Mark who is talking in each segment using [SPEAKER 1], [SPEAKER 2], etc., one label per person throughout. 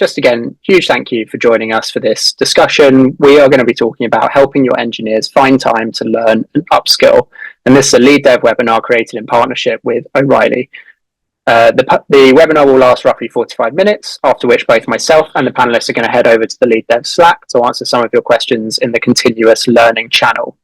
[SPEAKER 1] just again, huge thank you for joining us for this discussion. We are going to be talking about helping your engineers find time to learn and upskill. And this is a lead dev webinar created in partnership with O'Reilly. The webinar will last roughly 45 minutes, after which both myself and the panelists are going to head over to the lead dev Slack to answer some of your questions in the continuous learning channel.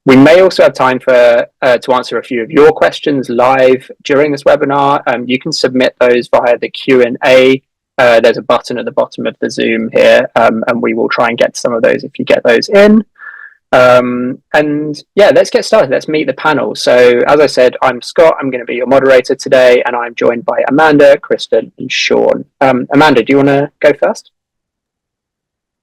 [SPEAKER 1] We may also have time to answer a few of your questions live during this webinar. You can submit those via the Q&A. There's a button at the bottom of the Zoom here, and we will try and get to some of those if you get those in. And yeah, let's get started. Let's meet the panel. So as I said, I'm Scott. I'm going to be your moderator today, and I'm joined by Amanda, Kristen, and Sean. Amanda, do you want to go first?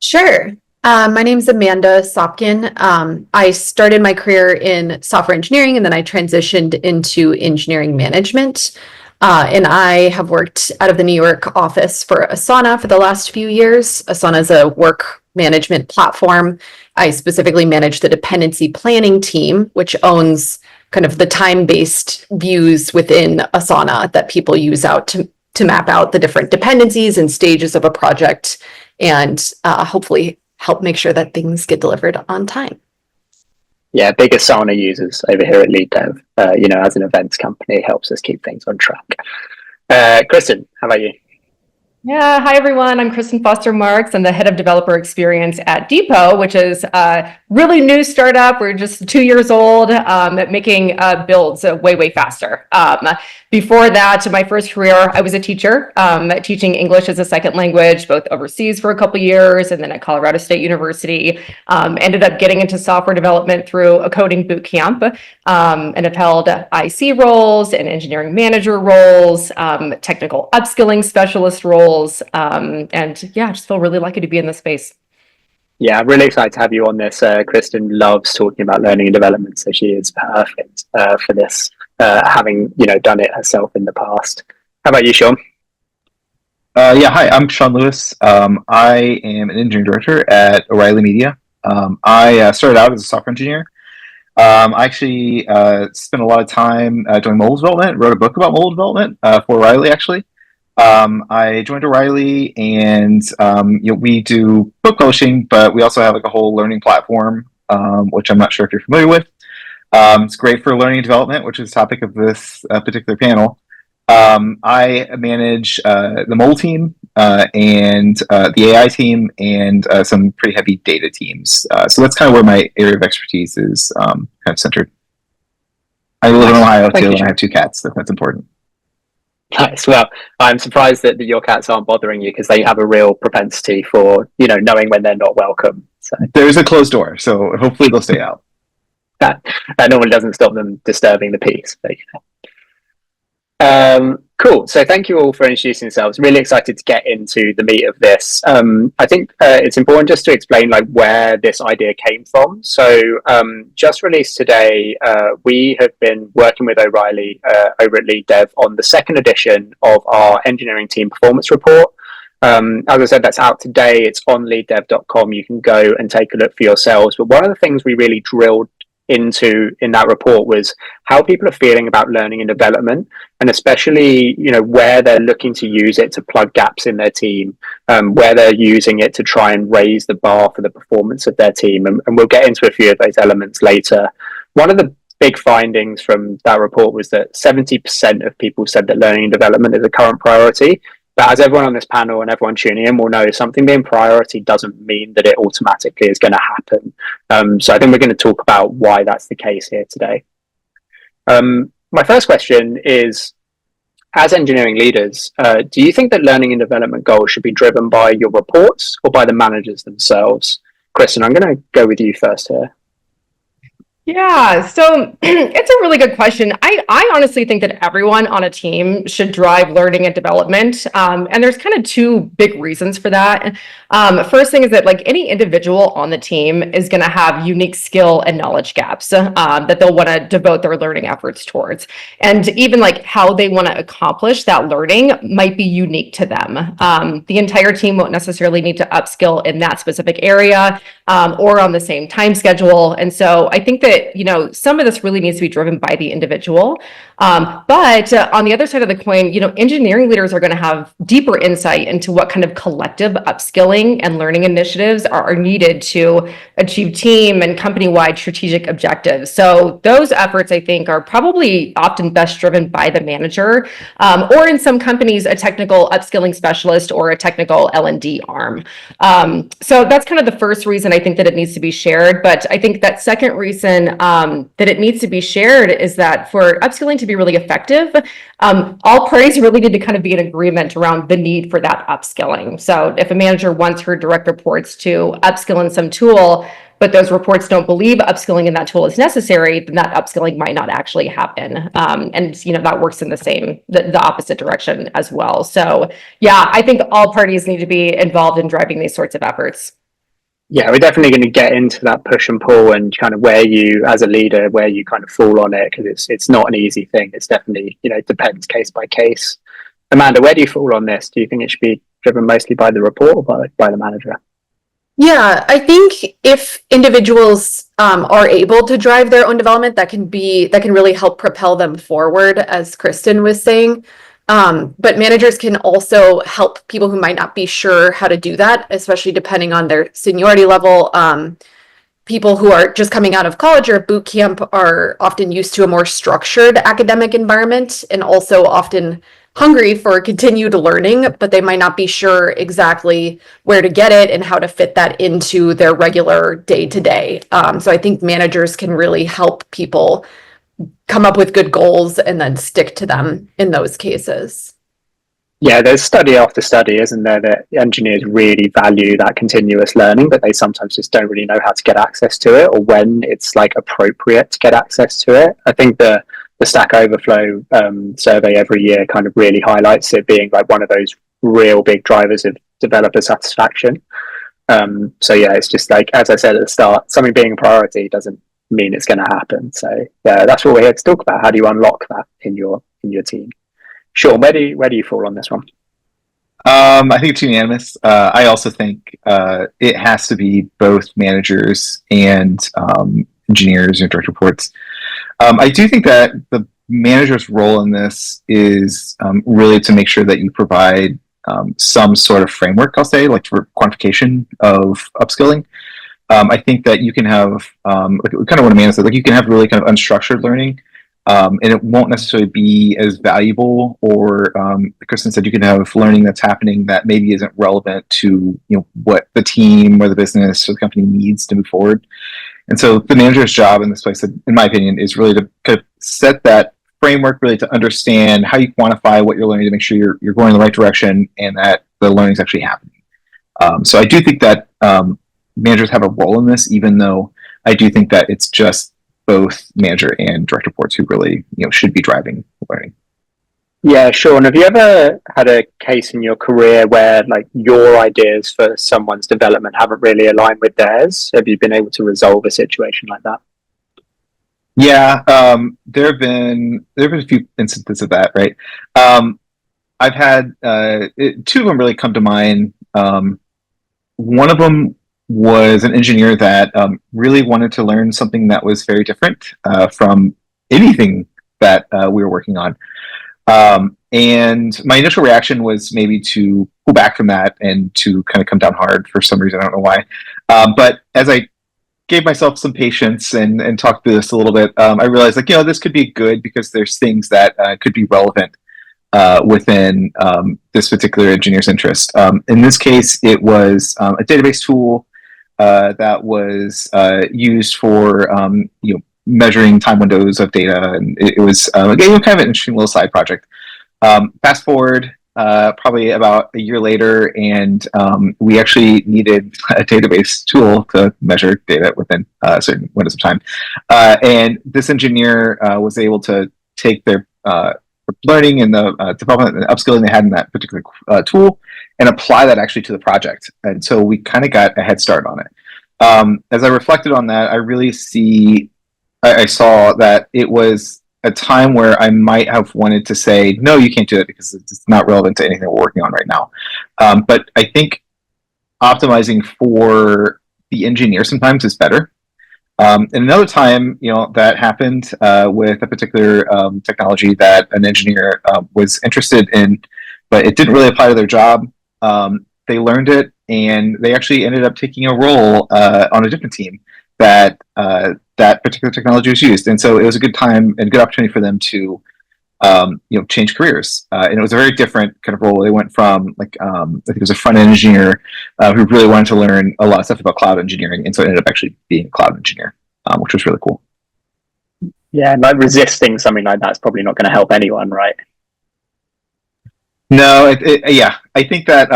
[SPEAKER 2] Sure. My name is Amanda Sopkin. I started my career in software engineering, and then I transitioned into engineering management. And I have worked out of the New York office for Asana for the last few years. Asana is a work management platform. I specifically manage the dependency planning team, which owns kind of the time-based views within Asana that people use out to map out the different dependencies and stages of a project, and hopefully help make sure that things get delivered on time.
[SPEAKER 1] Yeah, big Asana users over here at Lead Dev. As an events company, it helps us keep things on track. Kristen, how about you?
[SPEAKER 3] Yeah, hi everyone. I'm Kristen Foster Marks. I'm the head of developer experience at Depot, which is a really new startup. We're just 2 years old at making builds way faster. Before that, my first career, I was a teacher, teaching English as a second language, both overseas for a couple of years and then at Colorado State University. Ended up getting into software development through a coding boot camp, and have held IC roles and engineering manager roles, technical upskilling specialist roles, and yeah, I just feel really lucky to be in this space.
[SPEAKER 1] Yeah, I'm really excited to have you on this. Kristen loves talking about learning and development, so she is perfect for this, having done it herself in the past. How about you, Sean?
[SPEAKER 4] Hi, I'm Sean Lewis. I am an engineering director at O'Reilly Media. I started out as a software engineer. I actually spent a lot of time doing mobile development, wrote a book about mobile development for O'Reilly, actually. I joined O'Reilly, and we do book publishing, but we also have like a whole learning platform, which I'm not sure if you're familiar with. It's great for learning and development, which is the topic of this particular panel. I manage the mobile team and the AI team and some pretty heavy data teams. So that's kind of where my area of expertise is kind of centered. I live in Ohio too, and I have 2 cats, so that's important.
[SPEAKER 1] Nice. Well, I'm surprised that your cats aren't bothering you because they have a real propensity for, knowing when they're not welcome. So
[SPEAKER 4] there's a closed door, so hopefully they'll stay out.
[SPEAKER 1] That normally doesn't stop them disturbing the peace. But, cool. So thank you all for introducing yourselves. Really excited to get into the meat of this. I think it's important just to explain where this idea came from. So just released today, we have been working with O'Reilly over at Lead Dev on the 2nd edition of our engineering team performance report. As I said, that's out today. It's on leaddev.com. You can go and take a look for yourselves. But one of the things we really drilled into in that report was how people are feeling about learning and development, and especially where they're looking to use it to plug gaps in their team, where they're using it to try and raise the bar for the performance of their team, and we'll get into a few of those elements later. One of the big findings from that report was that 70% of people said that learning and development is a current priority. But as everyone on this panel and everyone tuning in will know, something being priority doesn't mean that it automatically is going to happen. So I think we're going to talk about why that's the case here today. My first question is, as engineering leaders, do you think that learning and development goals should be driven by your reports or by the managers themselves? Kristen, I'm going to go with you first here.
[SPEAKER 3] Yeah, so it's a really good question. I honestly think that everyone on a team should drive learning and development. And there's kind of 2 big reasons for that. First thing is that any individual on the team is going to have unique skill and knowledge gaps that they'll want to devote their learning efforts towards. And even how they want to accomplish that learning might be unique to them. The entire team won't necessarily need to upskill in that specific area or on the same time schedule. And so I think that some of this really needs to be driven by the individual. But on the other side of the coin, engineering leaders are going to have deeper insight into what kind of collective upskilling and learning initiatives are needed to achieve team and company-wide strategic objectives. So those efforts, I think, are probably often best driven by the manager, or in some companies, a technical upskilling specialist or a technical L&D arm. So that's kind of the first reason I think that it needs to be shared. But I think that second reason that it needs to be shared is that for upskilling to be really effective, all parties really need to kind of be in agreement around the need for that upskilling. So if a manager wants her direct reports to upskill in some tool, but those reports don't believe upskilling in that tool is necessary, then that upskilling might not actually happen. And that works in the opposite direction as well. So yeah, I think all parties need to be involved in driving these sorts of efforts.
[SPEAKER 1] Yeah, we're definitely going to get into that push and pull and kind of where you, as a leader, where you kind of fall on it, because it's not an easy thing. It's definitely, depends case by case. Amanda, where do you fall on this? Do you think it should be driven mostly by the report or by the manager?
[SPEAKER 2] Yeah, I think if individuals are able to drive their own development, that can really help propel them forward, as Kristen was saying. But managers can also help people who might not be sure how to do that, especially depending on their seniority level. People who are just coming out of college or boot camp are often used to a more structured academic environment and also often hungry for continued learning, but they might not be sure exactly where to get it and how to fit that into their regular day-to-day. So I think managers can really help people come up with good goals and then stick to them in those cases.
[SPEAKER 1] Yeah, there's study after study, isn't there, that engineers really value that continuous learning, but they sometimes just don't really know how to get access to it or when it's like appropriate to get access to it. I think the Stack Overflow survey every year kind of really highlights it being like one of those real big drivers of developer satisfaction. So yeah, it's just like, as I said at the start, something being a priority doesn't mean it's going to happen. So yeah, that's what we're here to talk about. How do you unlock that in your team? Sean, where do you fall on this one?
[SPEAKER 4] I think it's unanimous. I also think it has to be both managers and engineers and direct reports. I do think that the manager's role in this is really to make sure that you provide some sort of framework, I'll say, like for quantification of upskilling. I think that you can have, kind of what Amanda said, like you can have really kind of unstructured learning, and it won't necessarily be as valuable, or Kristen said, you can have learning that's happening that maybe isn't relevant to what the team or the business or the company needs to move forward. And so the manager's job in this place, in my opinion, is really to kind of set that framework, really to understand how you quantify what you're learning to make sure you're going in the right direction and that the learning is actually happening. So I do think that managers have a role in this, even though I do think that it's just both manager and direct reports who really should be driving learning.
[SPEAKER 1] Yeah, Sean, have you ever had a case in your career where like your ideas for someone's development haven't really aligned with theirs? Have you been able to resolve a situation like that?
[SPEAKER 4] Yeah, there have been a few instances of that, right? I've had two of them really come to mind. One of them was an engineer that really wanted to learn something that was very different from anything that we were working on. And my initial reaction was maybe to pull back from that and to kind of come down hard for some reason. I don't know why. But as I gave myself some patience and talked through this a little bit, I realized this could be good because there's things that could be relevant within this particular engineer's interest. In this case, it was a database tool that was used for measuring time windows of data, and it was kind of an interesting little side project. Fast forward probably about a year later, and we actually needed a database tool to measure data within certain windows of time. And this engineer was able to take their learning and the development and upskilling they had in that particular tool and apply that actually to the project. And so we kind of got a head start on it. As I reflected on that, I saw that it was a time where I might have wanted to say, no, you can't do it because it's not relevant to anything we're working on right now. But I think optimizing for the engineer sometimes is better. And another time, that happened with a particular technology that an engineer was interested in, but it didn't really apply to their job. They learned it, and they actually ended up taking a role on a different team that that particular technology was used. And so it was a good time and a good opportunity for them to change careers. And it was a very different kind of role. They went from I think it was a front end engineer who really wanted to learn a lot of stuff about cloud engineering, and so it ended up actually being a cloud engineer, which was really cool.
[SPEAKER 1] Yeah, and resisting something like that's probably not going to help anyone, right?
[SPEAKER 4] No, yeah, I think that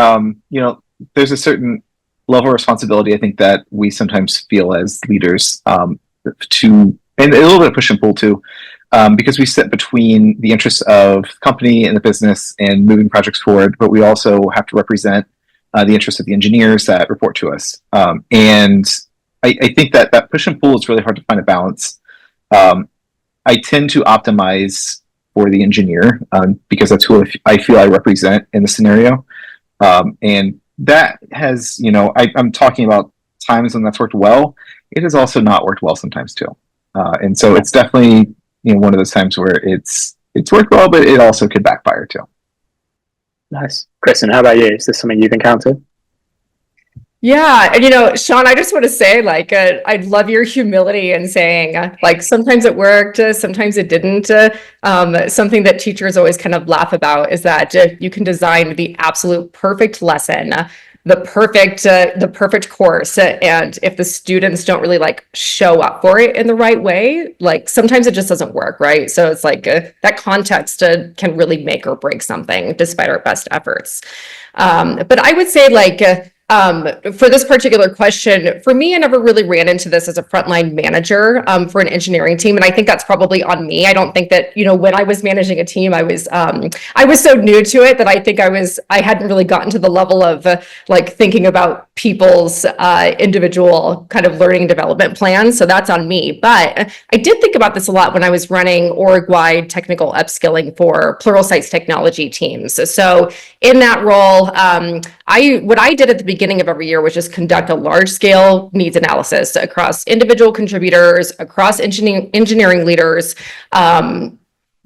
[SPEAKER 4] there's a certain level of responsibility I think that we sometimes feel as leaders and a little bit of push and pull too. Because we sit between the interests of the company and the business and moving projects forward, but we also have to represent the interests of the engineers that report to us. And I think that push and pull is really hard to find a balance. I tend to optimize for the engineer because that's who I feel I represent in the scenario. And that has, I'm talking about times when that's worked well. It has also not worked well sometimes too. And so it's definitely one of those times where it's worked well, but it also could backfire too.
[SPEAKER 1] Nice. Kristen, how about you? Is this something you've encountered?
[SPEAKER 3] Yeah, and Sean, I just want to say, I love your humility in saying, sometimes it worked, sometimes it didn't. Something that teachers always kind of laugh about is that you can design the absolute perfect lesson, the perfect course, and if the students don't really show up for it in the right way, sometimes it just doesn't work, right? So it's that context can really make or break something despite our best efforts. But I would say for this particular question, for me, I never really ran into this as a frontline manager for an engineering team, and I think that's probably on me. I don't think that when I was managing a team, I was so new to it that I think I hadn't really gotten to the level of thinking about people's individual kind of learning development plans. So that's on me. But I did think about this a lot when I was running org-wide technical upskilling for Pluralsight's technology teams. So in that role, what I did at the beginning of every year was just conduct a large-scale needs analysis across individual contributors, across engineering leaders,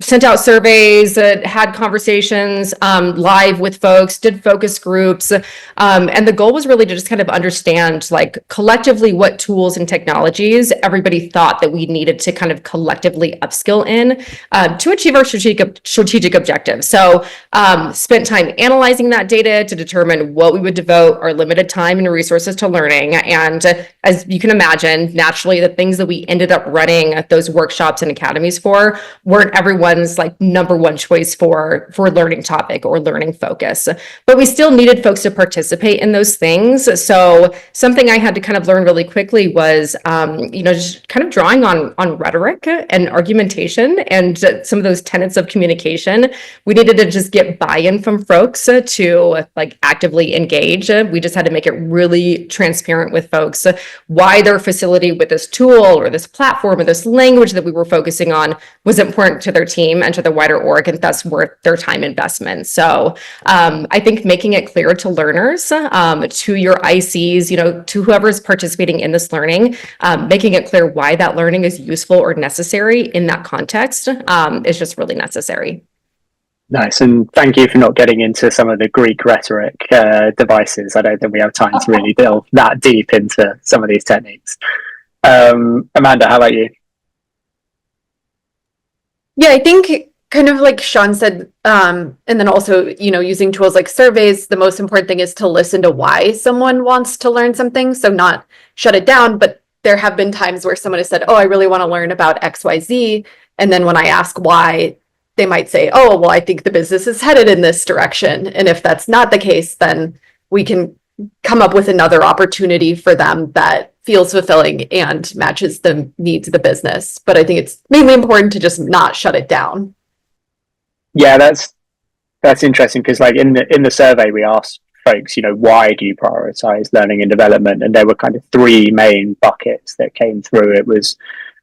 [SPEAKER 3] sent out surveys, had conversations live with folks, did focus groups. And the goal was really to just kind of understand collectively what tools and technologies everybody thought that we needed to kind of collectively upskill in to achieve our strategic objectives. So spent time analyzing that data to determine what we would devote our limited time and resources to learning. And as you can imagine, naturally, the things that we ended up running those workshops and academies for weren't everyone's number one choice for learning topic or learning focus, but we still needed folks to participate in those things. So something I had to kind of learn really quickly was just kind of drawing on rhetoric and argumentation and some of those tenets of communication. We needed to just get buy-in from folks to actively engage. We just had to make it really transparent with folks why their facility with this tool or this platform or this language that we were focusing on was important to their team and to the wider org, and thus worth their time investment. So I think making it clear to learners, to your ICs, to whoever's participating in this learning, making it clear why that learning is useful or necessary in that context is just really necessary.
[SPEAKER 1] Nice, and thank you for not getting into some of the Greek rhetoric devices. I don't think we have time to really delve that deep into some of these techniques. Amanda, how about you?
[SPEAKER 2] Yeah, I think kind of like Sean said, and then also, using tools like surveys, the most important thing is to listen to why someone wants to learn something. So not shut it down, but there have been times where someone has said, oh, I really want to learn about XYZ. And then when I ask why, they might say, oh, well, I think the business is headed in this direction. And if that's not the case, then we can come up with another opportunity for them that feels fulfilling and matches the needs of the business. But I think it's mainly important to just not shut it down.
[SPEAKER 1] Yeah, that's interesting because in the survey we asked folks, why do you prioritize learning and development? And there were kind of three main buckets that came through. It was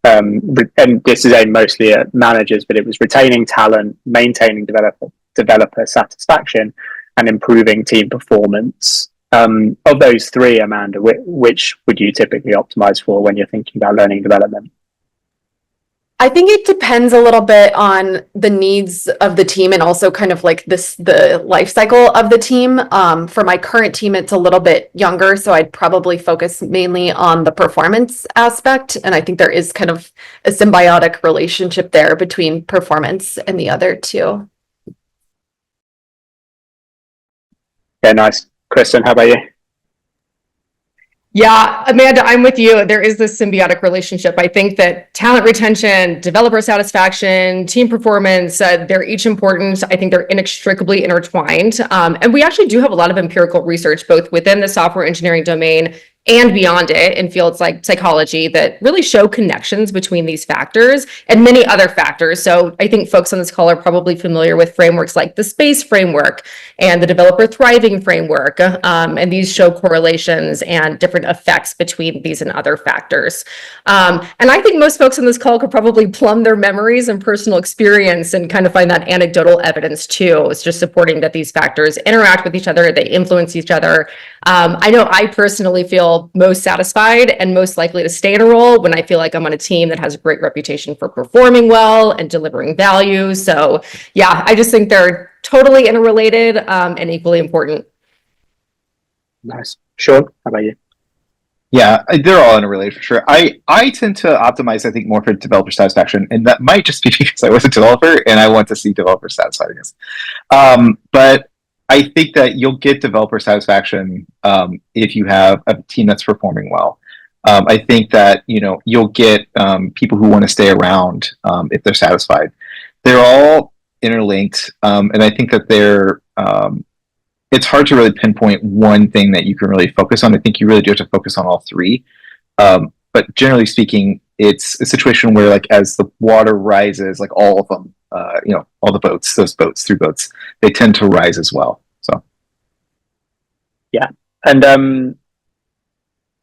[SPEAKER 1] and this is aimed mostly at managers, but it was retaining talent, maintaining developer satisfaction, and improving team performance. Of those three, Amanda, which would you typically optimize for when you're thinking about learning development?
[SPEAKER 2] I think it depends a little bit on the needs of the team and also kind of like the life cycle of the team. For my current team, it's a little bit younger, so I'd probably focus mainly on the performance aspect. And I think there is kind of a symbiotic relationship there between performance and the other two.
[SPEAKER 1] Yeah, nice. Kristen, how about you?
[SPEAKER 3] Yeah, Amanda, I'm with you. There is this symbiotic relationship. I think that talent retention, developer satisfaction, team performance, they're each important. I think they're inextricably intertwined. And we actually do have a lot of empirical research, both within the software engineering domain and beyond it in fields like psychology that really show connections between these factors and many other factors. So I think folks on this call are probably familiar with frameworks like the SPACE framework and the developer thriving framework. And these show correlations and different effects between these and other factors. And I think most folks on this call could probably plumb their memories and personal experience and kind of find that anecdotal evidence too. It's just supporting that these factors interact with each other, they influence each other. I know I personally feel most satisfied and most likely to stay in a role when I feel like I'm on a team that has a great reputation for performing well and delivering value. So yeah, I just think they're totally interrelated and equally important.
[SPEAKER 1] Nice. Sean, how about you?
[SPEAKER 4] Yeah, they're all interrelated for sure. I tend to optimize, I think, more for developer satisfaction, and that might just be because I was a developer and I want to see developers satisfied, I guess. But I think that you'll get developer satisfaction if you have a team that's performing well. I think that you'll get people who want to stay around if they're satisfied. They're all interlinked, and I think that it's hard to really pinpoint one thing that you can really focus on. I think you really do have to focus on all three. But generally speaking, it's a situation where, like, as the water rises, like all of them, all the boats, those boats, 3 boats, they tend to rise as well. So,
[SPEAKER 1] yeah. And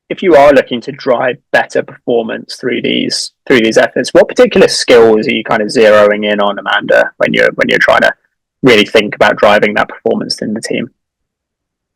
[SPEAKER 1] if you are looking to drive better performance through these efforts, what particular skills are you kind of zeroing in on, Amanda, when you're trying to really think about driving that performance in the team?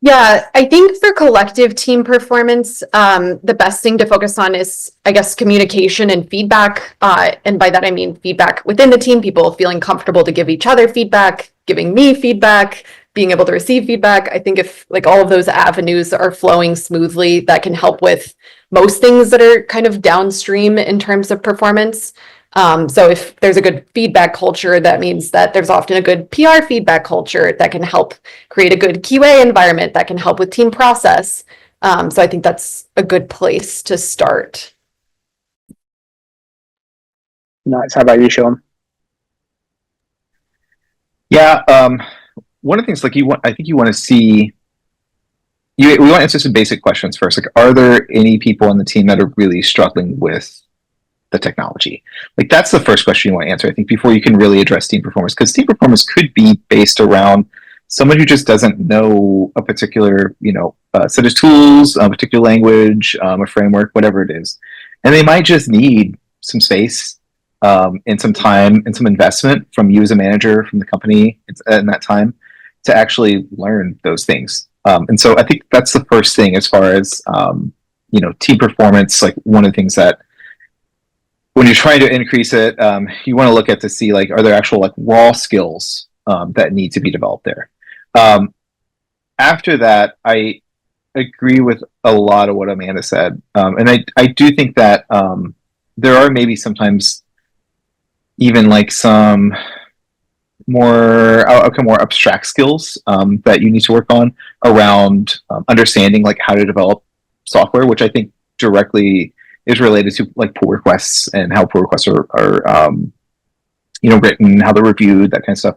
[SPEAKER 2] Yeah, I think for collective team performance, the best thing to focus on is, I guess, communication and feedback. And by that, I mean feedback within the team, people feeling comfortable to give each other feedback, giving me feedback, being able to receive feedback. I think if like all of those avenues are flowing smoothly, that can help with most things that are kind of downstream in terms of performance. So if there's a good feedback culture, that means that there's often a good PR feedback culture that can help create a good QA environment that can help with team process. So I think that's a good place to start.
[SPEAKER 1] Nice. How about you, Sean?
[SPEAKER 4] yeah, one of the things, like, I think you want to see. We want to answer some basic questions first. Like, are there any people on the team that are really struggling with the technology? Like, that's the first question you want to answer, I think, before you can really address team performance, because team performance could be based around someone who just doesn't know a particular set of tools, a particular language, a framework, whatever it is, and they might just need some space and some time and some investment from you as a manager, from the company in that time, to actually learn those things. And so I think that's the first thing as far as team performance. Like, one of the things that, when you're trying to increase it, you want to look at to see, like, are there actual, like, raw skills that need to be developed there. After that, I agree with a lot of what Amanda said, and I do think that there are maybe sometimes even like some more abstract skills that you need to work on around understanding, like, how to develop software, which I think directly is related to, like, pull requests and how pull requests are written, how they're reviewed, that kind of stuff.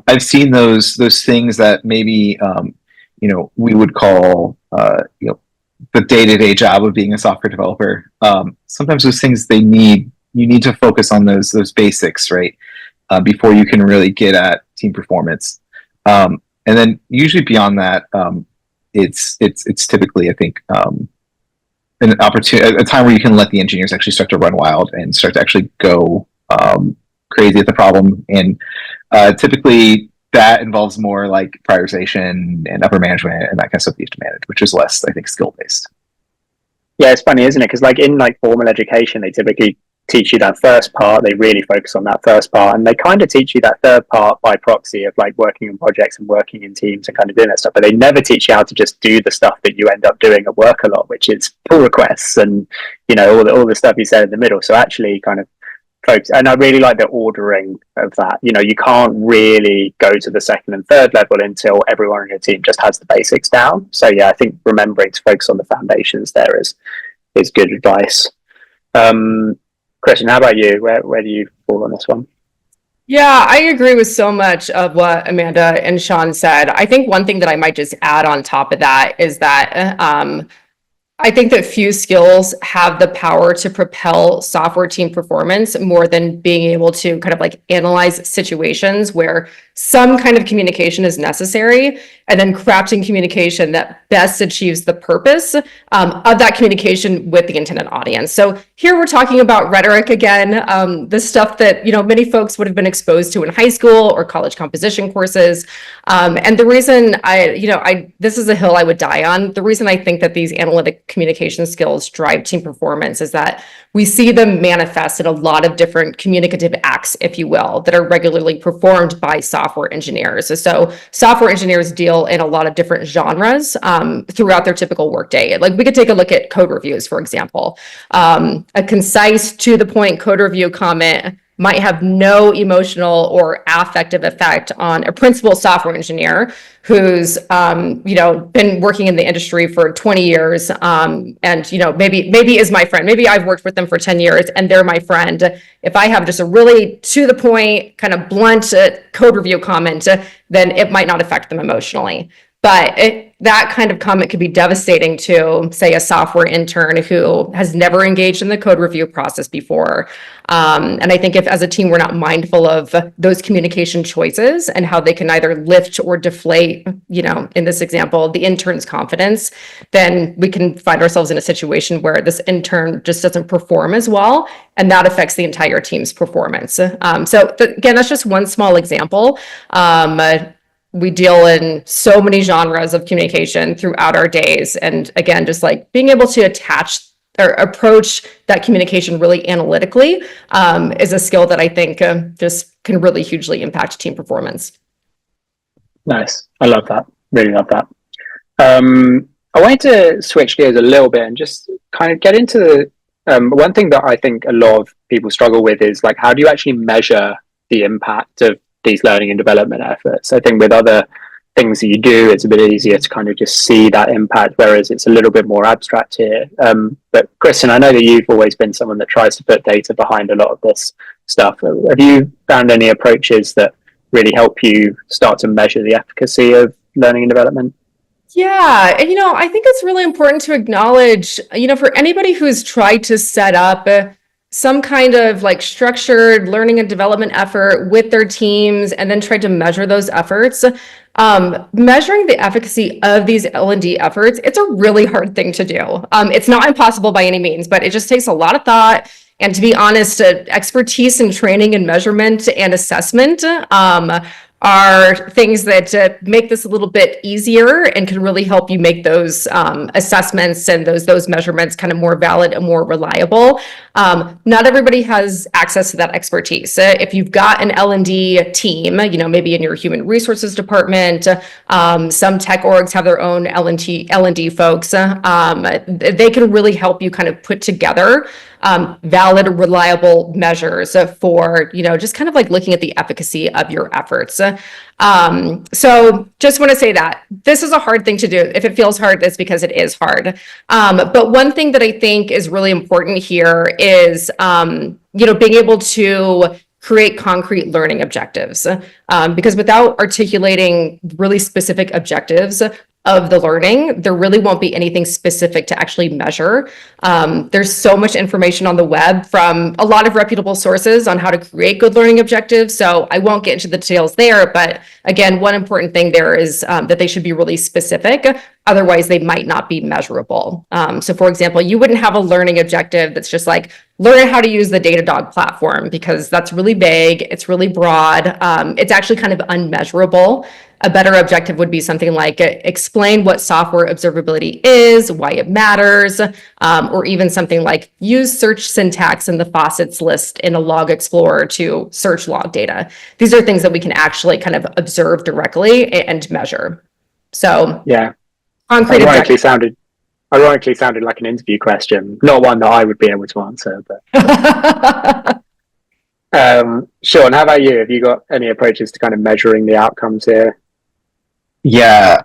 [SPEAKER 4] I've seen those things that maybe we would call the day-to-day job of being a software developer. Sometimes those things you need to focus on those basics, right, before you can really get at team performance. And then usually beyond that, it's typically, I think, an opportunity, a time where you can let the engineers actually start to run wild and start to actually go crazy at the problem. And typically, that involves more like prioritization and upper management and that kind of stuff you have to manage, which is less, I think, skill based.
[SPEAKER 1] Yeah, it's funny, isn't it? Because like in like formal education, they typically teach you that first part. They really focus on that first part, and they kind of teach you that third part by proxy of like working on projects and working in teams and kind of doing that stuff. But they never teach you how to just do the stuff that you end up doing at work a lot, which is pull requests and all the stuff you said in the middle. So actually, kind of folks, and I really like the ordering of that. You can't really go to the second and third level until everyone in your team just has the basics down. So yeah, I think remembering to focus on the foundations there is good advice. Christian, how about you? Where do you fall on this one?
[SPEAKER 3] Yeah, I agree with so much of what Amanda and Sean said. I think one thing that I might just add on top of that is that I think that few skills have the power to propel software team performance more than being able to kind of like analyze situations where some kind of communication is necessary, and then crafting communication that best achieves the purpose of that communication with the intended audience. So here we're talking about rhetoric again, the stuff that many folks would have been exposed to in high school or college composition courses. And the reason this is a hill I would die on. The reason I think that these analytic communication skills drive team performance is that we see them manifest in a lot of different communicative acts, if you will, that are regularly performed by software engineers. So software engineers deal in a lot of different genres throughout their typical workday. Like we could take a look at code reviews, for example. A concise, to the point code review comment might have no emotional or affective effect on a principal software engineer who's been working in the industry for 20 years and maybe is my friend. Maybe I've worked with them for 10 years and they're my friend. If I have just a really to the point kind of blunt code review comment, then it might not affect them emotionally. But that kind of comment could be devastating to, say, a software intern who has never engaged in the code review process before. And I think if as a team we're not mindful of those communication choices and how they can either lift or deflate, in this example, the intern's confidence, then we can find ourselves in a situation where this intern just doesn't perform as well, and that affects the entire team's performance. Again, that's just one small example. We deal in so many genres of communication throughout our days. And again, just like being able to attach or approach that communication really analytically is a skill that I think just can really hugely impact team performance.
[SPEAKER 1] Nice. I love that. Really love that. I wanted to switch gears a little bit and just kind of get into one thing that I think a lot of people struggle with is like, how do you actually measure the impact of these learning and development efforts? I think with other things that you do, it's a bit easier to kind of just see that impact, whereas it's a little bit more abstract here. But Kristen, I know that you've always been someone that tries to put data behind a lot of this stuff. Have you found any approaches that really help you start to measure the efficacy of learning and development?
[SPEAKER 3] Yeah, and I think it's really important to acknowledge, for anybody who's tried to set up some kind of like structured learning and development effort with their teams and then tried to measure those efforts, measuring the efficacy of these L&D efforts, it's a really hard thing to do. It's not impossible by any means, but it just takes a lot of thought. And to be honest, expertise in training and measurement and assessment are things that make this a little bit easier and can really help you make those assessments and those measurements kind of more valid and more reliable. Not everybody has access to that expertise. If you've got an L&D team, maybe in your human resources department, some tech orgs have their own L&D folks. They can really help you kind of put together valid, reliable measures for, just kind of like looking at the efficacy of your efforts. So just want to say that this is a hard thing to do. If it feels hard, it's because it is hard. But one thing that I think is really important here is, being able to create concrete learning objectives. Because without articulating really specific objectives of the learning, there really won't be anything specific to actually measure. There's so much information on the web from a lot of reputable sources on how to create good learning objectives. So I won't get into the details there, but again, one important thing there is that they should be really specific. otherwise they might not be measurable. So for example, you wouldn't have a learning objective that's just like, learn how to use the Datadog platform, because that's really vague, it's really broad, it's actually kind of unmeasurable. A better objective would be something like explain what software observability is, why it matters, or even something like use search syntax in the faucets list in a log explorer to search log data. These are things that we can actually kind of observe directly and measure. So
[SPEAKER 1] yeah,
[SPEAKER 3] concrete
[SPEAKER 1] ironically sounded like an interview question, not one that I would be able to answer. But Sean, how about you? Have you got any approaches to kind of measuring the outcomes here?
[SPEAKER 4] Yeah.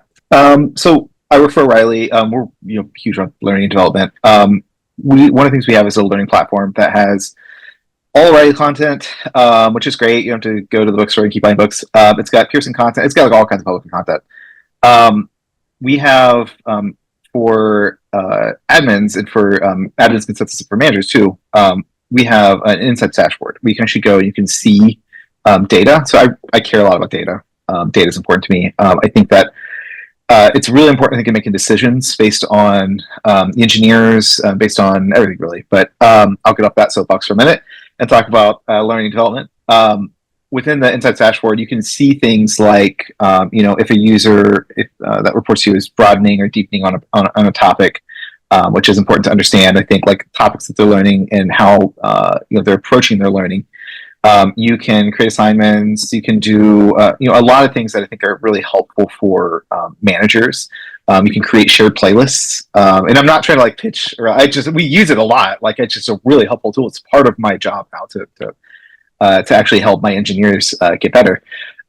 [SPEAKER 4] So I work for O'Reilly. We're huge on learning and development. One of the things we have is a learning platform that has all O'Reilly content, which is great. You don't have to go to the bookstore and keep buying books. It's got Pearson content. It's got like all kinds of public content. We have for admins and for admins consensus for managers too. We have an insights dashboard. We can actually go and you can see data. So I care a lot about data. Data is important to me. I think that it's really important, I think, in making decisions based on the engineers, based on everything, really. But I'll get off that soapbox for a minute and talk about learning and development. Within the Insights dashboard, you can see things like, if a user that reports to you is broadening or deepening on a topic, which is important to understand. I think like topics that they're learning and how they're approaching their learning. You can create assignments. You can do a lot of things that I think are really helpful for managers. You can create shared playlists, and I'm not trying to like pitch. Or we use it a lot. Like it's just a really helpful tool. It's part of my job now to actually help my engineers get better.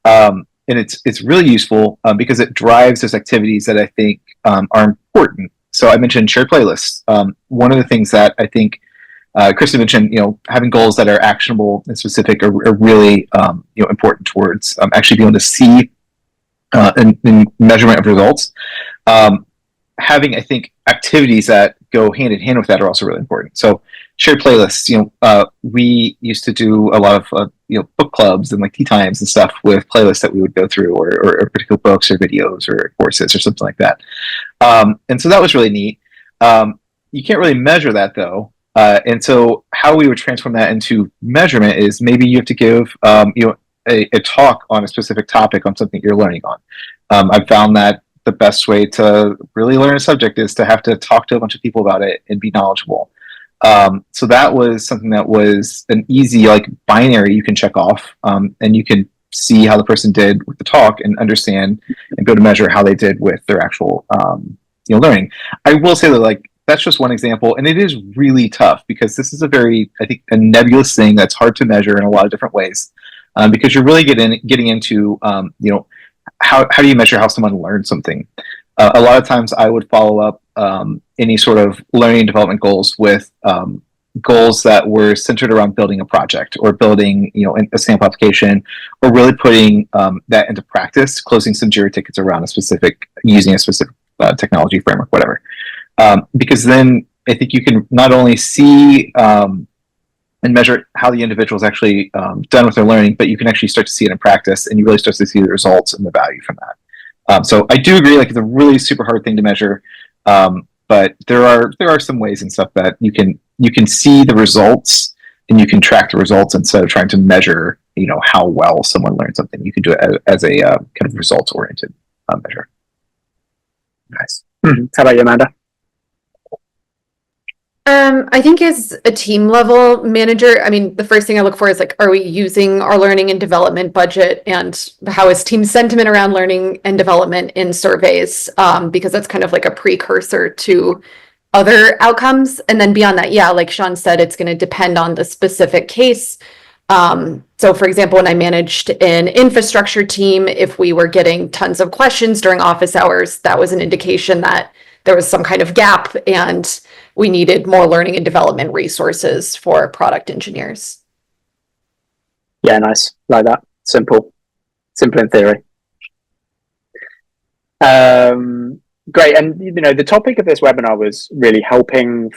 [SPEAKER 4] And it's really useful because it drives those activities that I think are important. So I mentioned shared playlists. One of the things that I think Kristen mentioned, having goals that are actionable and specific are really important towards actually being able to see and measurement of results. Having, I think, activities that go hand in hand with that are also really important. So shared playlists, we used to do a lot of book clubs and like tea times and stuff with playlists that we would go through, or particular books or videos or courses or something like that. And so that was really neat. You can't really measure that though. And so how we would transform that into measurement is maybe you have to give a talk on a specific topic on something you're learning on. I've found that the best way to really learn a subject is to have to talk to a bunch of people about it and be knowledgeable. So that was something that was an easy like binary you can check off, and you can see how the person did with the talk and understand and go to measure how they did with their actual learning. I will say that like that's just one example, and it is really tough because this is a very, I think, a nebulous thing that's hard to measure in a lot of different ways, because you're really getting into how do you measure how someone learned something. A lot of times I would follow up any sort of learning and development goals with goals that were centered around building a project or building a sample application, or really putting that into practice, closing some Jira tickets around using a specific technology framework, whatever. Because then I think you can not only see and measure how the individual is actually done with their learning, but you can actually start to see it in practice, and you really start to see the results and the value from that. So I do agree, like it's a really super hard thing to measure, but there are some ways and stuff that you can see the results and you can track the results instead of trying to measure how well someone learned something. You can do it as a kind of results oriented measure. Nice.
[SPEAKER 1] How about you, Amanda?
[SPEAKER 2] I think as a team level manager, I mean, the first thing I look for is like, are we using our learning and development budget, and how is team sentiment around learning and development in surveys? Because that's kind of like a precursor to other outcomes. And then beyond that, yeah, like Sean said, it's going to depend on the specific case. So for example, when I managed an infrastructure team, if we were getting tons of questions during office hours, that was an indication that there was some kind of gap and we needed more learning and development resources for product engineers.
[SPEAKER 1] Yeah, nice. Like that. Simple in theory. Great. And the topic of this webinar was really helping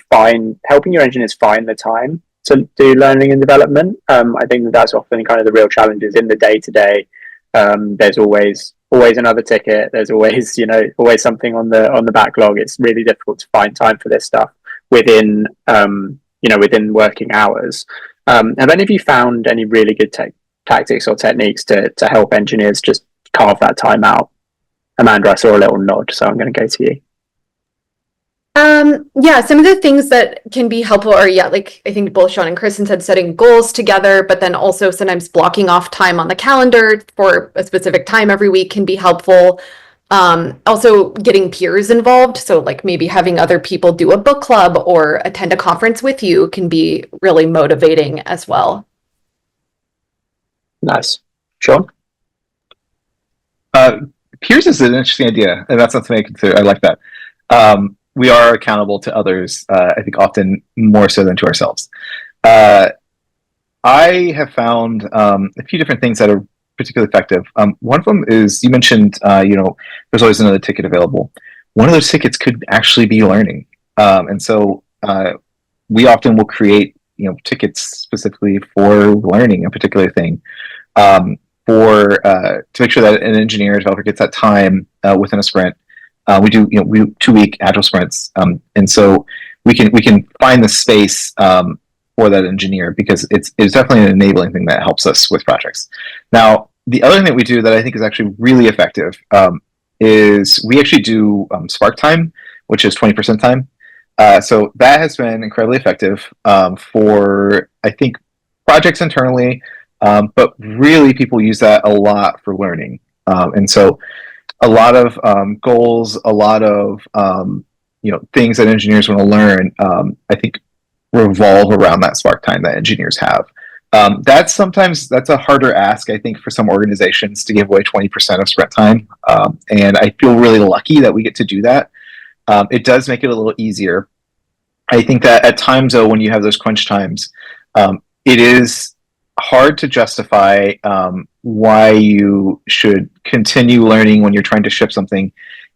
[SPEAKER 1] your engineers find the time to do learning and development. I think that's often kind of the real challenges in the day-to-day. There's always always another ticket. There's always, always something on the backlog. It's really difficult to find time for this stuff within, within working hours. Have any of you found any really good tactics or techniques to help engineers just carve that time out? Amanda, I saw a little nod, so I'm going to go to you.
[SPEAKER 2] Yeah, some of the things that can be helpful are, like I think both Sean and Kristen said, setting goals together, but then also sometimes blocking off time on the calendar for a specific time every week can be helpful. Also getting peers involved. So like maybe having other people do a book club or attend a conference with you can be really motivating as well.
[SPEAKER 1] Nice. Sean?
[SPEAKER 4] Peers is an interesting idea, and that's something I consider. I like that. We are accountable to others, I think often more so than to ourselves. I have found a few different things that are particularly effective. One of them is, you mentioned, there's always another ticket available. One of those tickets could actually be learning. And so we often will create, tickets specifically for learning a particular thing, to make sure that an engineer or developer gets that time within a sprint. We do 2-week agile sprints, and so we can find the space for that engineer, because it's definitely an enabling thing that helps us with projects. Now, the other thing that we do that I think is actually really effective is we actually do Spark time, which is 20% time. So that has been incredibly effective for, I think, projects internally, but really people use that a lot for learning, and so a lot of goals, a lot of things that engineers want to learn, I think revolve around that spark time that engineers have. That's a harder ask, I think, for some organizations to give away 20% of sprint time, and I feel really lucky that we get to do that. It does make it a little easier. I think that at times, though, when you have those crunch times, it is hard to justify why you should continue learning when you're trying to ship something,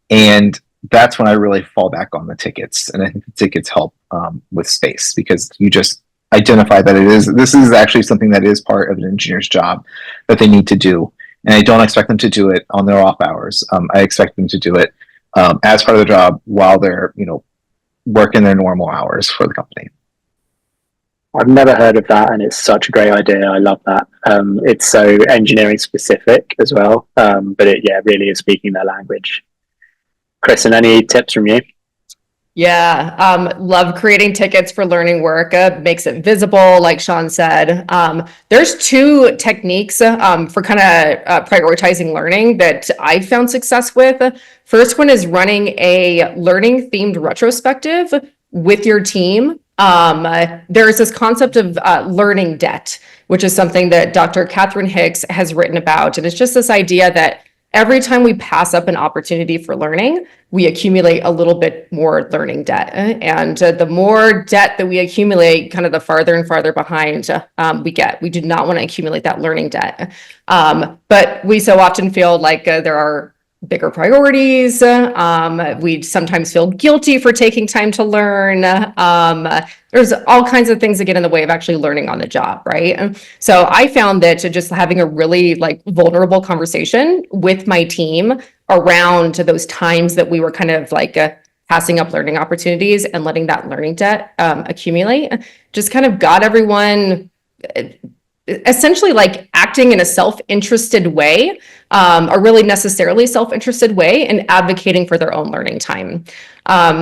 [SPEAKER 4] and that's when I really fall back on the tickets. And I think the tickets help with space, because you just identify that this is actually something that is part of an engineer's job that they need to do, and I don't expect them to do it on their off hours. I expect them to do it as part of the job while they're working their normal hours for the company.
[SPEAKER 1] I've never heard of that, and it's such a great idea. I love that. It's so engineering specific as well, but it really is speaking their language. Kristen, any tips from you?
[SPEAKER 3] Yeah, love creating tickets for learning work. Makes it visible, like Sean said. There's 2 techniques for kind of prioritizing learning that I found success with. First one is running a learning themed retrospective with your team. There's this concept of learning debt, which is something that Dr. Catherine Hicks has written about. And it's just this idea that every time we pass up an opportunity for learning, we accumulate a little bit more learning debt. And the more debt that we accumulate, kind of the farther and farther behind we get. We do not want to accumulate that learning debt. But we so often feel like there are bigger priorities. We sometimes feel guilty for taking time to learn. There's all kinds of things that get in the way of actually learning on the job, right? So I found that just having a really vulnerable conversation with my team around those times that we were kind of passing up learning opportunities and letting that learning debt accumulate just kind of got everyone essentially acting in a self-interested way, a really necessarily self-interested way, and advocating for their own learning time.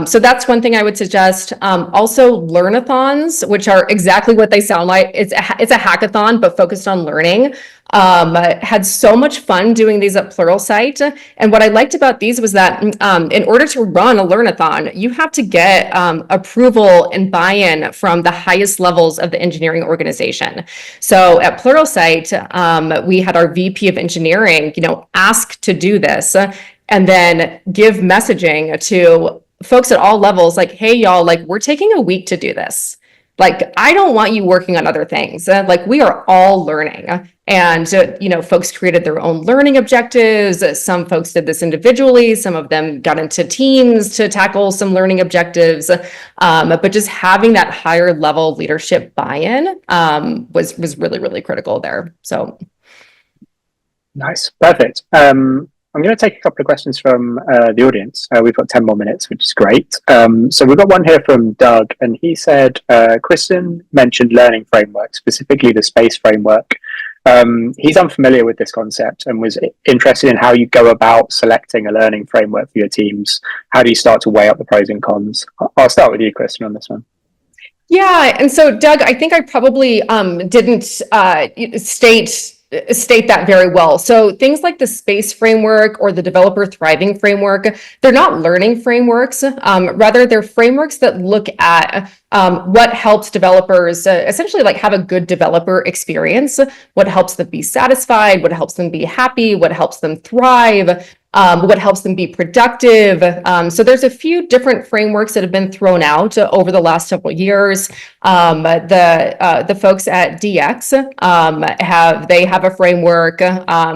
[SPEAKER 3] So that's one thing I would suggest. Also, learnathons, which are exactly what they sound like. It's a hackathon, but focused on learning. Had so much fun doing these at Pluralsight. And what I liked about these was that in order to run a learnathon, you have to get approval and buy-in from the highest levels of the engineering organization. So at Pluralsight, we had our VP of engineering, ask to do this, and then give messaging to folks at all levels, hey, y'all, we're taking a week to do this. I don't want you working on other things. We are all learning. And, folks created their own learning objectives. Some folks did this individually. Some of them got into teams to tackle some learning objectives. But just having that higher level leadership buy-in was really, really critical there. So.
[SPEAKER 1] Nice. Perfect. I'm going to take a couple of questions from the audience. We've got 10 more minutes, which is great. So we've got one here from Doug, and he said, Kristen mentioned learning framework, specifically the SPACE framework. He's unfamiliar with this concept and was interested in how you go about selecting a learning framework for your teams. How do you start to weigh up the pros and cons? I'll start with you, Kristen, on this one.
[SPEAKER 3] Yeah, and so Doug, I think I probably didn't state that very well. So things like the SPACE framework or the developer thriving framework, they're not learning frameworks. Rather, they're frameworks that look at what helps developers essentially like have a good developer experience, what helps them be satisfied, what helps them be happy, what helps them thrive, what helps them be productive. So there's a few different frameworks that have been thrown out over the last several years. The folks at DX have a framework.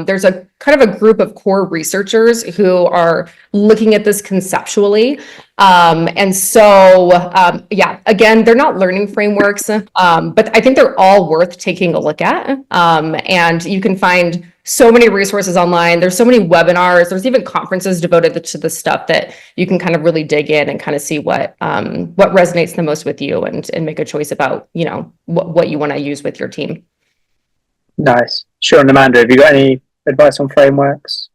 [SPEAKER 3] There's a kind of a group of core researchers who are looking at this conceptually. And so, yeah, again, they're not learning frameworks, but I think they're all worth taking a look at. And you can find so many resources online. There's so many webinars. There's even conferences devoted to the stuff that you can kind of really dig in and kind of see what resonates the most with you and make a choice about, you know, what you want to use with your team.
[SPEAKER 1] Nice. Sure. And Amanda, have you got any advice on frameworks?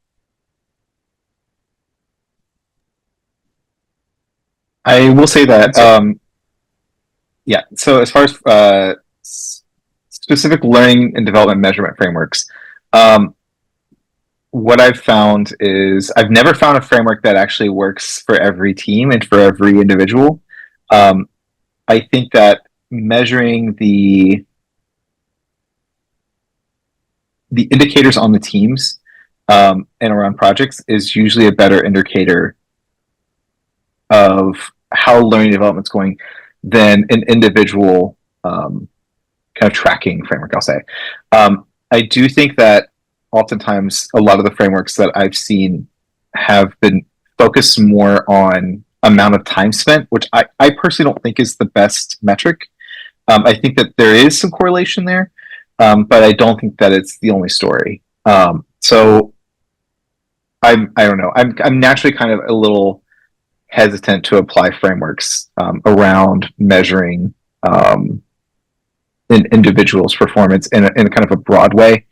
[SPEAKER 4] I will say that, yeah, so as far as specific learning and development measurement frameworks, what I've found is I've never found a framework that actually works for every team and for every individual. I think that measuring the indicators on the teams and around projects is usually a better indicator of how learning development's going than an individual kind of tracking framework, I'll say. I do think that oftentimes a lot of the frameworks that I've seen have been focused more on amount of time spent, which I personally don't think is the best metric. I think that there is some correlation there, but I don't think that it's the only story. So I don't know. I'm naturally kind of a little hesitant to apply frameworks around measuring an individual's performance in a kind of a broad way,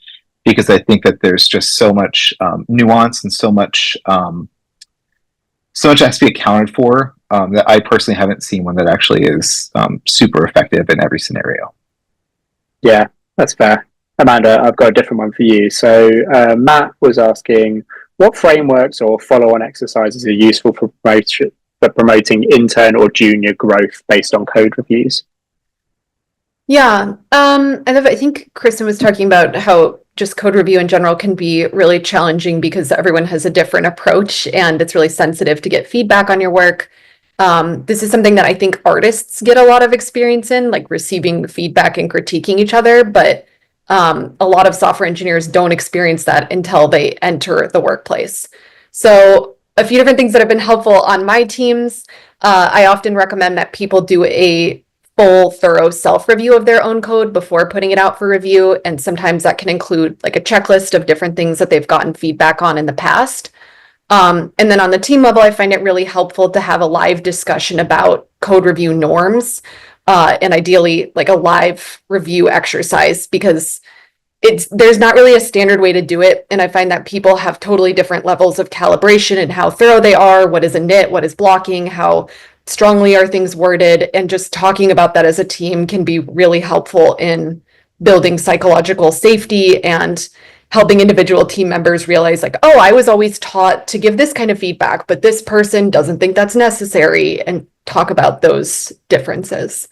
[SPEAKER 4] because I think that there's just so much nuance and so much has to be accounted for that I personally haven't seen one that actually is super effective in every scenario.
[SPEAKER 1] Yeah, that's fair. Amanda, I've got a different one for you. So Matt was asking, what frameworks or follow-on exercises are useful for promoting intern or junior growth based on code reviews?
[SPEAKER 2] Yeah, I think Kristen was talking about how just code review in general can be really challenging because everyone has a different approach and it's really sensitive to get feedback on your work. This is something that I think artists get a lot of experience in, like receiving feedback and critiquing each other, but a lot of software engineers don't experience that until they enter the workplace. So a few different things that have been helpful on my teams. I often recommend that people do a full, thorough self-review of their own code before putting it out for review. And sometimes that can include like a checklist of different things that they've gotten feedback on in the past. And then on the team level, I find it really helpful to have a live discussion about code review norms, and ideally like a live review exercise, because there's not really a standard way to do it. And I find that people have totally different levels of calibration and how thorough they are, what is a nit, what is blocking, how strongly are things worded, and just talking about that as a team can be really helpful in building psychological safety and helping individual team members realize like, oh, I was always taught to give this kind of feedback, but this person doesn't think that's necessary, and talk about those differences.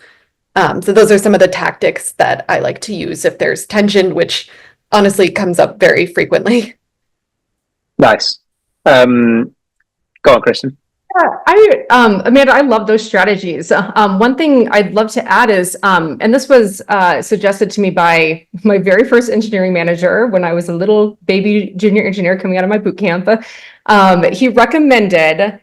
[SPEAKER 2] So those are some of the tactics that I like to use if there's tension, which honestly comes up very frequently.
[SPEAKER 1] Nice. Go on, Kristen.
[SPEAKER 3] Yeah, Amanda, I love those strategies. One thing I'd love to add is, and this was suggested to me by my very first engineering manager when I was a little baby junior engineer coming out of my boot camp. He recommended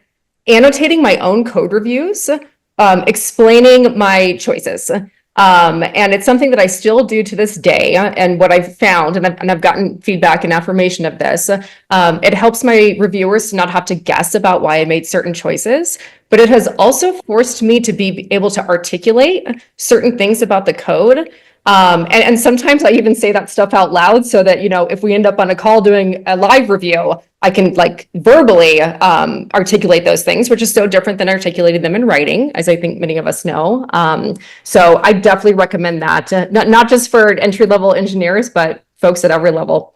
[SPEAKER 3] annotating my own code reviews, explaining my choices. And it's something that I still do to this day. And what I've found, and I've gotten feedback and affirmation of this, it helps my reviewers to not have to guess about why I made certain choices, but it has also forced me to be able to articulate certain things about the code. And sometimes I even say that stuff out loud so that, if we end up on a call doing a live review, I can like verbally articulate those things, which is so different than articulating them in writing, as I think many of us know. So I definitely recommend that, not just for entry-level engineers, but folks at every level.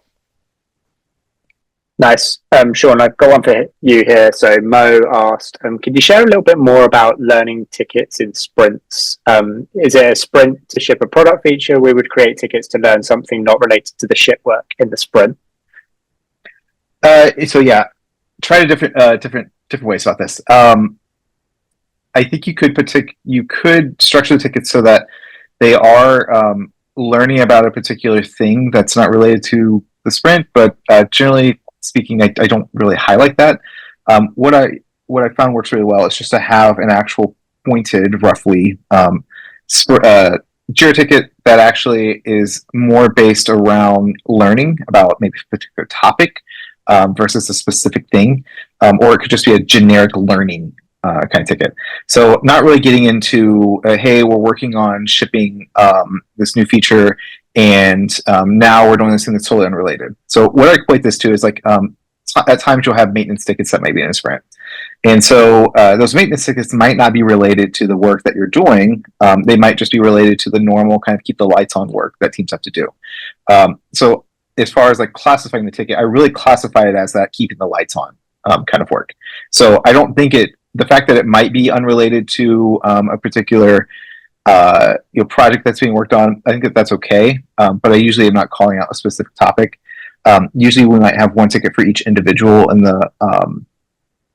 [SPEAKER 1] Nice. Sean, I've got one for you here. So Mo asked, could you share a little bit more about learning tickets in sprints? Is it a sprint to ship a product feature? We would create tickets to learn something not related to the ship work in the sprint.
[SPEAKER 4] So yeah, try different ways about this. I think you could structure the tickets so that they are learning about a particular thing that's not related to the sprint, but generally speaking, I don't really highlight that. What I found works really well is just to have an actual pointed, roughly, Jira ticket that actually is more based around learning about maybe a particular topic versus a specific thing, or it could just be a generic learning kind of ticket. So not really getting into, hey, we're working on shipping this new feature, and now we're doing this thing that's totally unrelated. So what I equate this to is like at times you'll have maintenance tickets that might be in a sprint. And so those maintenance tickets might not be related to the work that you're doing. They might just be related to the normal kind of keep the lights on work that teams have to do. So as far as like classifying the ticket, I really classify it as that keeping the lights on kind of work. So I don't think the fact that it might be unrelated to a particular project that's being worked on, I think that's okay. But I usually am not calling out a specific topic. Usually we might have one ticket for each individual in the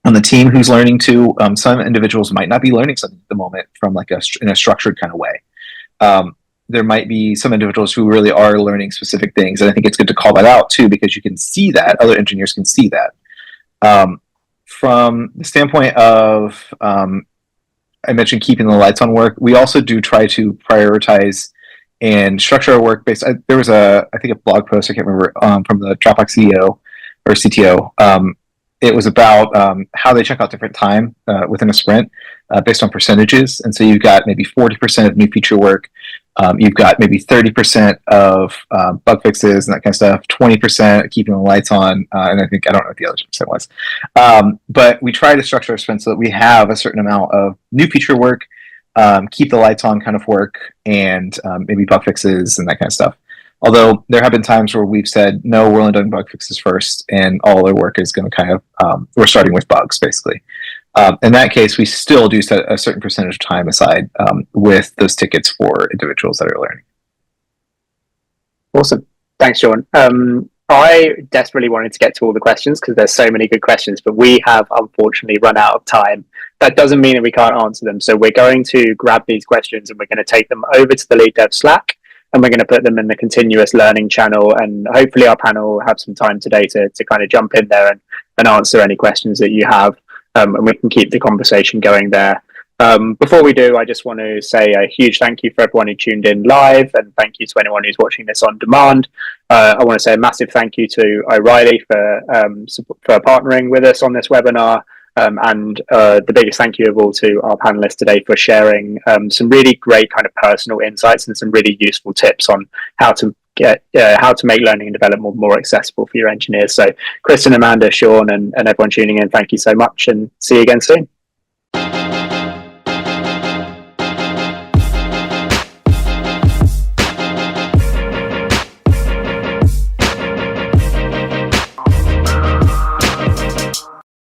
[SPEAKER 4] on the team who's learning to. Some individuals might not be learning something at the moment from like in a structured kind of way. There might be some individuals who really are learning specific things, and I think it's good to call that out too, because you can see that other engineers can see that. From the standpoint of I mentioned keeping the lights on work, we also do try to prioritize and structure our work based. There was I think a blog post, I can't remember, from the Dropbox CEO or CTO. It was about how they check out different time within a sprint based on percentages. And so you've got maybe 40% of new feature work. You've got maybe 30% of bug fixes and that kind of stuff, 20% keeping the lights on, and I don't know what the other percent was. But we try to structure our sprint so that we have a certain amount of new feature work, keep the lights on kind of work, and maybe bug fixes and that kind of stuff. Although there have been times where we've said, no, we're only doing bug fixes first, and all our work is going to kind of, we're starting with bugs, basically. In that case, we still do set a certain percentage of time aside with those tickets for individuals that are learning.
[SPEAKER 1] Awesome. Thanks, Sean. I desperately wanted to get to all the questions because there's so many good questions, but we have unfortunately run out of time. That doesn't mean that we can't answer them. So we're going to grab these questions and we're going to take them over to the Lead Dev Slack, and we're going to put them in the continuous learning channel. And hopefully our panel will have some time today to kind of jump in there and answer any questions that you have. And we can keep the conversation going there. Before we do, I just want to say a huge thank you for everyone who tuned in live, and thank you to anyone who's watching this on demand. I want to say a massive thank you to O'Reilly for partnering with us on this webinar, and the biggest thank you of all to our panelists today for sharing some really great kind of personal insights and some really useful tips on how to make learning and development more accessible for your engineers. So Kristen, Amanda, Sean, and everyone tuning in, thank you so much, and see you again soon.